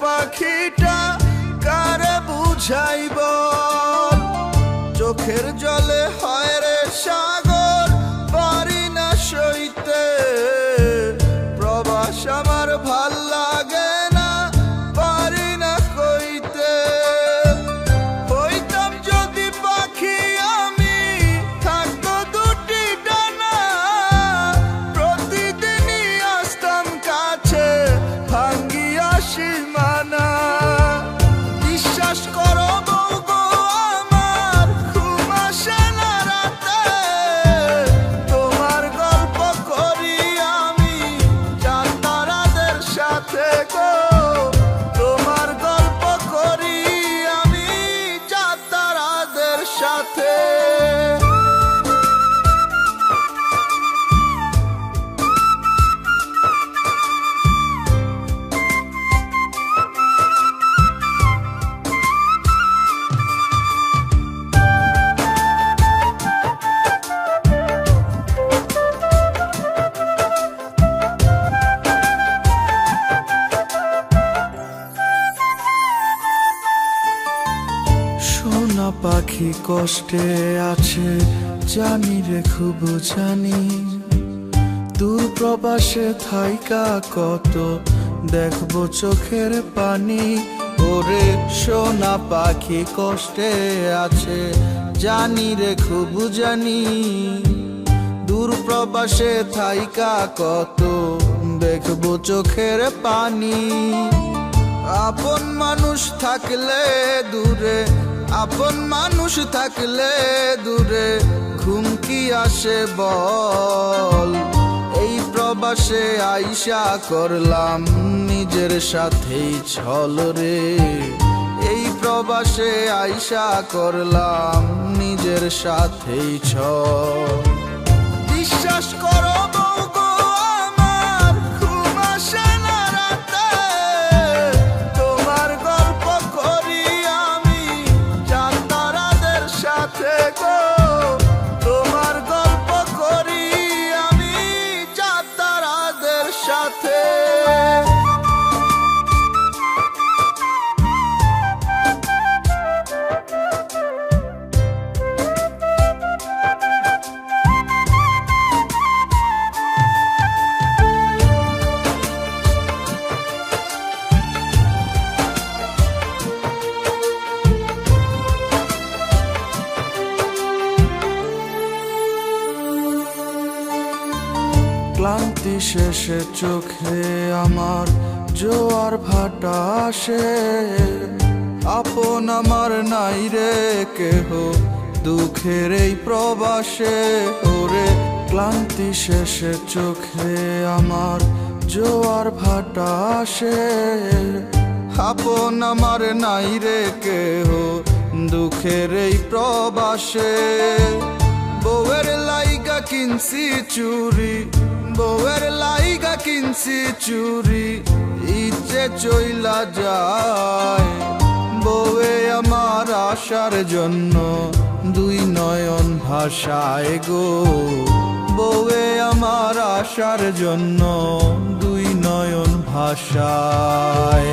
পাখিটা কারে বুঝাইব, চোখের জলে হয় রে সাগর পারি না সইতে, প্রবাস আমার ভাল লাগে না পারি না কইতে। হইতাম যদি পাখি আমি থাকতো দুটি ডানা, প্রতিদিনই আসতাম কাছে ভাঙ্গিয়া সীমানা। বিশ্বাস করো বউ গো আমার ঘুম আসে না রাতে, তোমার গল্প করি আমি চাঁদ তারাদের সাথে গো, তোমার গল্প করি আমি চাঁদ তারাদের সাথে। সোনা পাখি কষ্টে আছে জানি রে খুব জানি, দূর প্রবাসে থাইকা কত দেখবো চোখের পানি। ওরে সোনা পাখি কষ্টে আছে জানি রে খুব জানি, দূর প্রবাসে থাইকা কত দেখবো চোখের পানি। আপন মানুষ থাকলে দূরে, আপন মানুষ থাকলে দূরে ঘুম কি আসে বল, এই প্রবাসে আইসা করলাম নিজের সাথেই ছল রে, এই প্রবাসে আইসা করলাম নিজের সাথেই ছল। বিশ্বাস করো বউ গো আমার ঘুম আসে না রাতে, তোমার গল্প করি আমি চাঁদ তারাদের সাথে গো, তোমার গল্প করি আমি চাঁদ তারাদের সাথে। ক্লান্তি শেষে চোখে আমার জোয়ার ভাটা আসে, আপন আমার নাই রে কেহ দুঃখের এই প্রবাসে। ওরে ক্লান্তি শেষে চোখে আমার জোয়ার ভাটা আসে, আপন আমার নাই রে কেহ দুঃখের এই প্রবাসে। বউয়ের লাইগা কিনছি চুরি, বউয়ের লাইগা কিনছি চুরি, ইচ্ছে চইলা যায়। বউয়ে আমার আশার জন্য দুই নয়ন ভাষায় গো, বউয়ে আমার আশার জন্য দুই নয়ন ভাষায়।